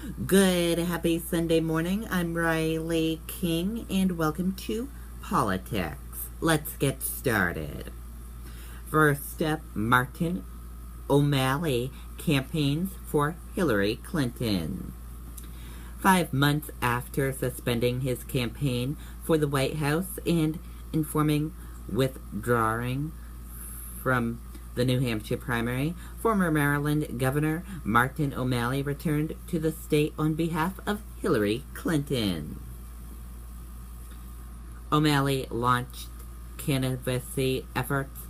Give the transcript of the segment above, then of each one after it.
Good, happy Sunday morning. I'm Riley King, and welcome to Politics. Let's get started. First up, Martin O'Malley campaigns for Hillary Clinton. 5 months after suspending his campaign for the White House and informing withdrawing from the New Hampshire primary, former Maryland Governor Martin O'Malley returned to the state on behalf of Hillary Clinton. O'Malley launched candidacy efforts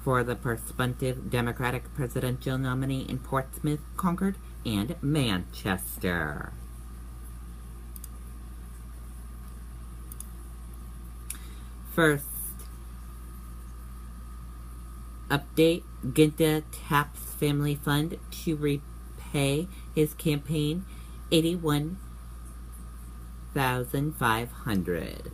for the prospective Democratic presidential nominee in Portsmouth, Concord, and Manchester. First update, Ginta taps family fund to repay his campaign $81,500.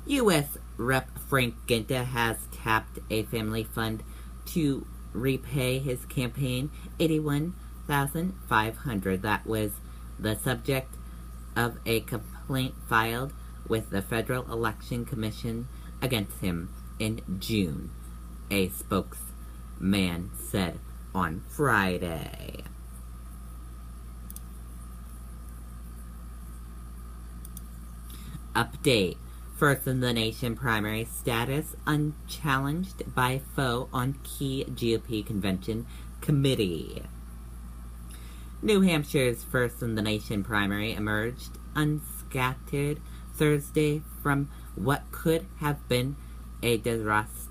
U.S. Rep. Frank Ginta has tapped a family fund to repay his campaign $81,500. That was the subject of a complaint filed with the Federal Election Commission against him in June, a spokesman said on Friday. Update. First in the nation primary status unchallenged by foe on key GOP convention committee. New Hampshire's first in the nation primary emerged unscattered Thursday from what could have been a disastrous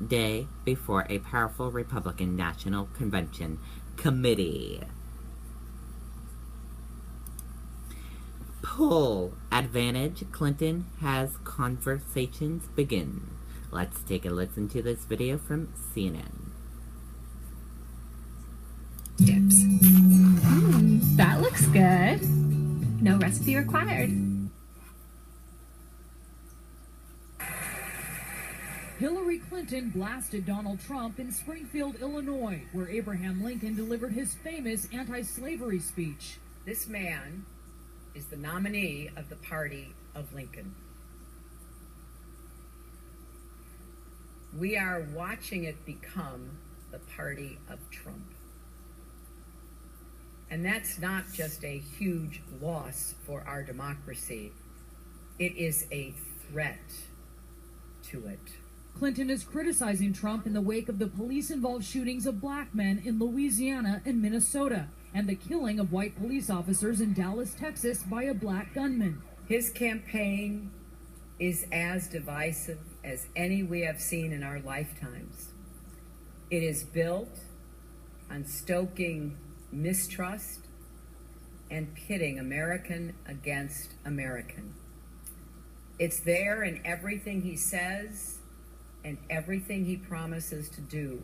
day before a powerful Republican National Convention committee. Poll advantage, Clinton has conversations begin. Let's take a listen to this video from CNN. Dips. That looks good. No recipe required. Hillary Clinton blasted Donald Trump in Springfield, Illinois, where Abraham Lincoln delivered his famous anti-slavery speech. This man is the nominee of the party of Lincoln. We are watching it become the party of Trump. And that's not just a huge loss for our democracy. It is a threat to it. Clinton is criticizing Trump in the wake of the police-involved shootings of black men in Louisiana and Minnesota, and the killing of white police officers in Dallas, Texas by a black gunman. His campaign is as divisive as any we have seen in our lifetimes. It is built on stoking mistrust and pitting American against American. It's there in everything he says and everything he promises to do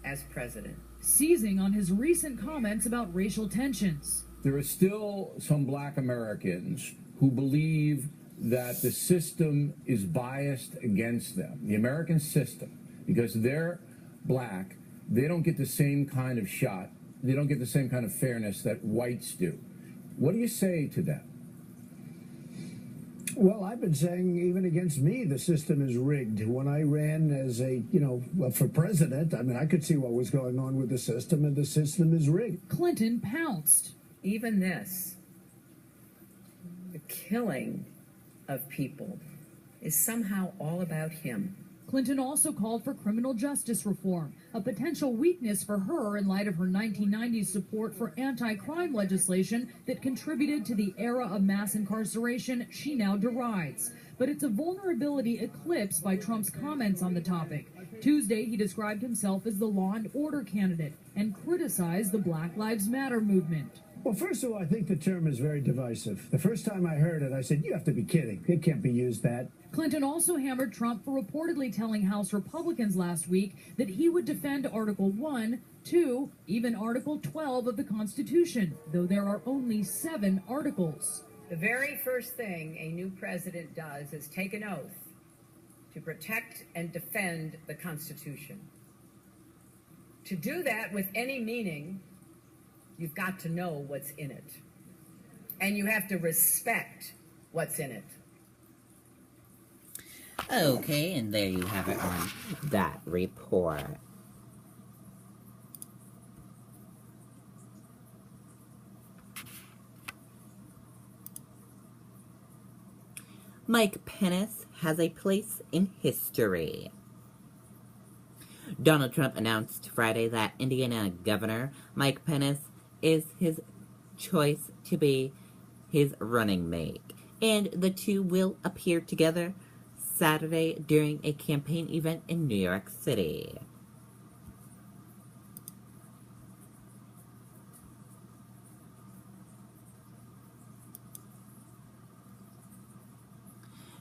as president. Seizing on his recent comments about racial tensions. There are still some black Americans who believe that the system is biased against them, the American system, because they're black. They don't get the same kind of shot. They don't get the same kind of fairness that whites do. What do you say to that? Well, I've been saying even against me, the system is rigged. When I ran as for president, I mean, I could see what was going on with the system, and the system is rigged. Clinton pounced. Even this, the killing of people, is somehow all about him. Clinton also called for criminal justice reform, a potential weakness for her in light of her 1990s support for anti-crime legislation that contributed to the era of mass incarceration she now derides. But it's a vulnerability eclipsed by Trump's comments on the topic. Tuesday, he described himself as the law and order candidate and criticized the Black Lives Matter movement. Well, first of all, I think the term is very divisive. The first time I heard it, I said, you have to be kidding. It can't be used that. Clinton also hammered Trump for reportedly telling House Republicans last week that he would defend Article 1, 2, even Article 12 of the Constitution, though there are only 7 articles. The very first thing a new president does is take an oath to protect and defend the Constitution. To do that with any meaning, you've got to know what's in it. and you have to respect what's in it. Okay, and there you have it on that report. Mike Pence has a place in history. Donald Trump announced Friday that Indiana Governor Mike Pence is his choice to be his running mate, and the two will appear together Saturday during a campaign event in New York City.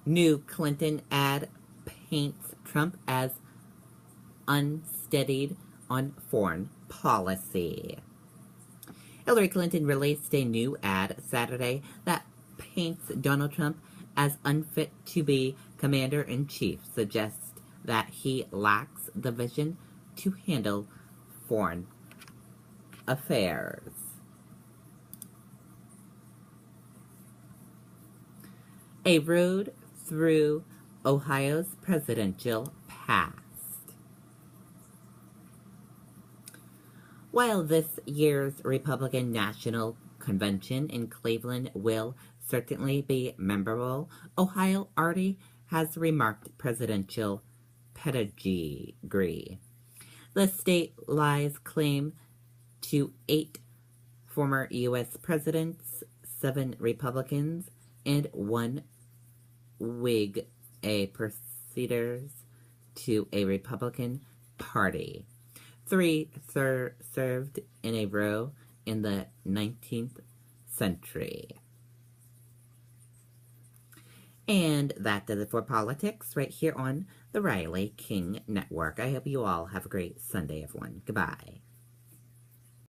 New Clinton ad paints Trump as unsteadied on foreign policy. Hillary Clinton released a new ad Saturday that paints Donald Trump as unfit to be commander-in-chief, suggests that he lacks the vision to handle foreign affairs. A road through Ohio's presidential past. While this year's Republican National Convention in Cleveland will certainly be memorable, Ohio already has remarked presidential pedigree. The state lies claim to 8 former U.S. presidents, 7 Republicans, and 1 Whig, a preceders to a Republican Party. 3 served in a row in the 19th century. And that does it for politics right here on the Riley King Network. I hope you all have a great Sunday, everyone. Goodbye.